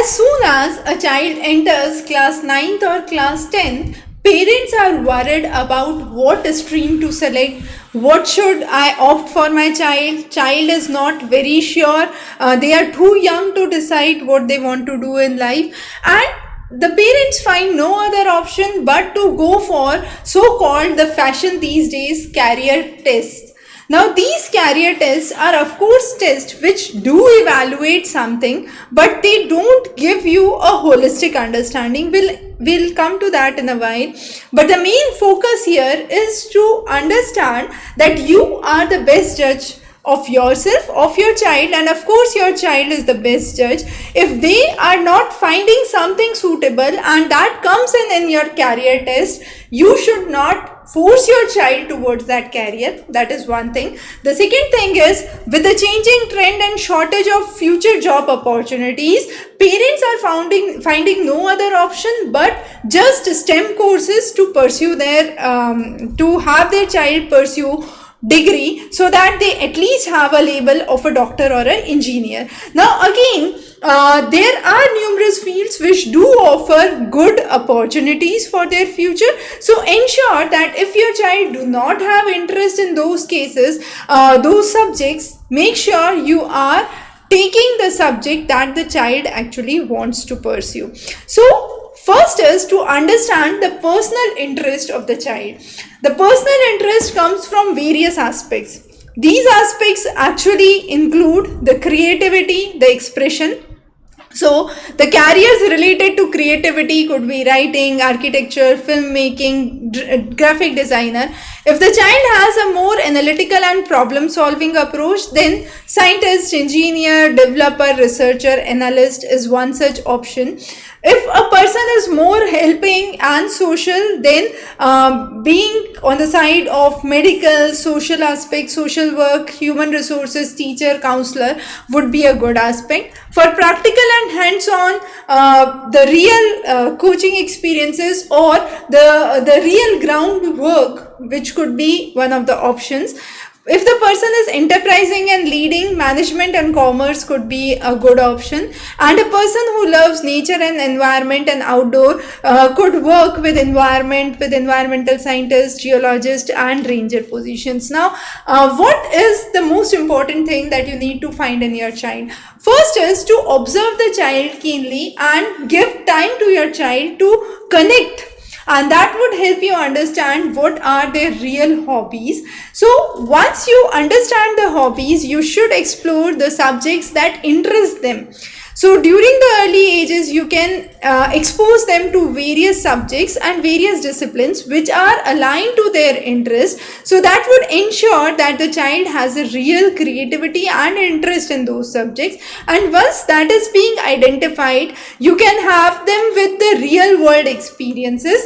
As soon as a child enters class 9th or class 10th, parents are worried about what stream to select, what should I opt for my child is not very sure, they are too young to decide what they want to do in life, and the parents find no other option but to go for so-called the fashion these days career tests. Now, these career tests are, of course, tests which do evaluate something, but they don't give you a holistic understanding. We'll come to that in a while. But the main focus here is to understand that you are the best judge of yourself, of your child, and of course your child is the best judge. If they are not finding something suitable and that comes in your career test, you should not force your child towards that career. That is one thing. The second thing is, with the changing trend and shortage of future job opportunities, parents are finding no other option but just STEM courses to pursue their to have their child pursue degree, so that they at least have a label of a doctor or an engineer. Now again, there are numerous fields which do offer good opportunities for their future. So ensure that if your child do not have interest in those cases, those subjects, make sure you are taking the subject that the child actually wants to pursue. So first is to understand the personal interest of the child. The personal interest comes from various aspects. These aspects actually include the creativity, the expression. So the careers related to creativity could be writing, architecture, filmmaking, graphic designer. If the child has a more analytical and problem solving approach, then scientist, engineer, developer, researcher, analyst is one such option. If a person is more helping and social, then being on the side of medical, social aspect, social work, human resources, teacher, counselor would be a good aspect. For practical and hands-on, the real coaching experiences or the real ground work, which could be one of the options. If the person is enterprising and leading, management and commerce could be a good option. And a person who loves nature and environment and outdoor could work with environment, with environmental scientists, geologists and ranger positions. Now, what is the most important thing that you need to find in your child? First is to observe the child keenly and give time to your child to connect, and that would help you understand what are their real hobbies. So once you understand the hobbies, you should explore the subjects that interest them. So during the early ages, you can expose them to various subjects and various disciplines which are aligned to their interest. So that would ensure that the child has a real creativity and interest in those subjects. And once that is being identified, you can have them with the real world experiences.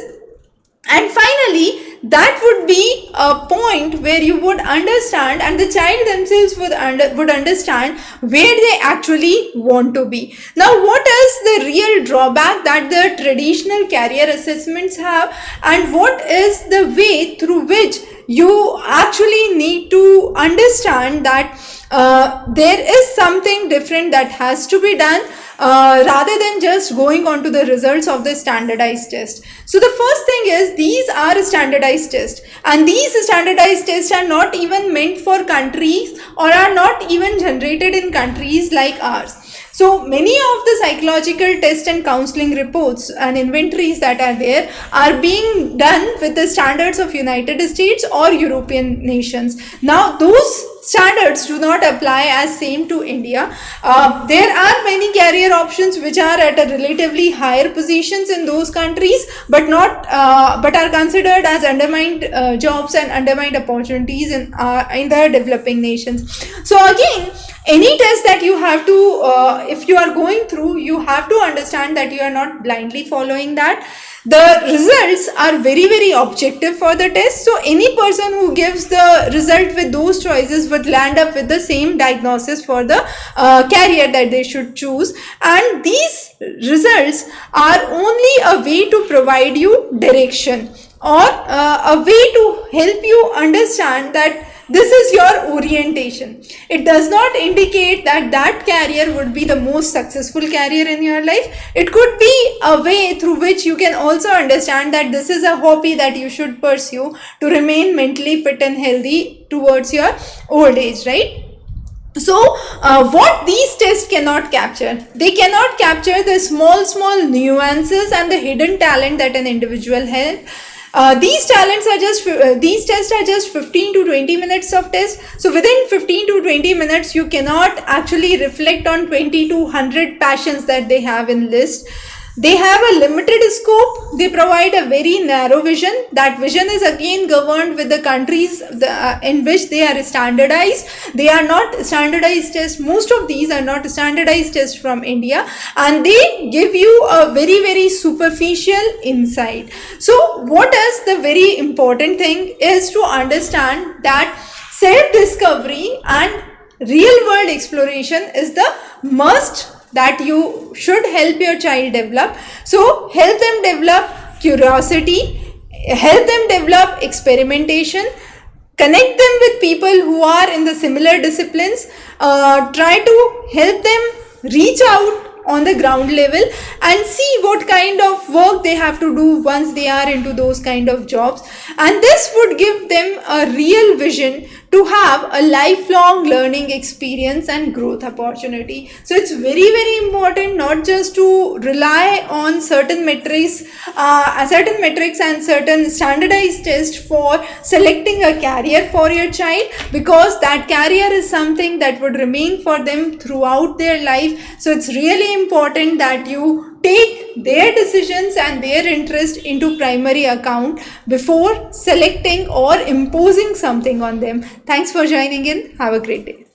And finally, that would be a point where you would understand, and the child themselves would understand where they actually want to be. Now, what is the real drawback that the traditional career assessments have, and what is the way through which you actually need to understand that there is something different that has to be done rather than just going on to the results of the standardized test. So the first thing is, these are standardized tests, and these standardized tests are not even meant for countries or are not even generated in countries like ours. So many of the psychological tests and counseling reports and inventories that are there are being done with the standards of United States or European nations. Now those standards do not apply as same to India. There are many career options which are at a relatively higher positions in those countries, but are considered as undermined jobs and undermined opportunities in the developing nations. So again, any test that you have to, if you are going through, you have to understand that you are not blindly following that. The results are very, very objective for the test. So any person who gives the result with those choices would land up with the same diagnosis for the career that they should choose. And these results are only a way to provide you direction, or a way to help you understand that this is your orientation. It does not indicate that that career would be the most successful career in your life. It could be a way through which you can also understand that this is a hobby that you should pursue to remain mentally fit and healthy towards your old age, right? So what these tests cannot capture, they cannot capture the small nuances and the hidden talent that an individual has. These tests are just 15 to 20 minutes of test. So within 15 to 20 minutes you cannot actually reflect on 20 to 100 passions that they have in list. They have a limited scope. They provide a very narrow vision. That vision is again governed with the countries in which they are standardized. They are not standardized tests. Most of these are not standardized tests from India, and they give you a very superficial insight. So what is the very important thing is to understand that self-discovery and real world exploration is the must that you should help your child develop. So help them develop curiosity, help them develop experimentation, connect them with people who are in the similar disciplines, try to help them reach out on the ground level and see what kind of work they have to do once they are into those kind of jobs, and this would give them a real vision to have a lifelong learning experience and growth opportunity. So it's very important not just to rely on certain metrics and certain standardized tests for selecting a career for your child, because that career is something that would remain for them throughout their life. So it's really important that you take their decisions and their interest into primary account before selecting or imposing something on them. Thanks for joining in. Have a great day.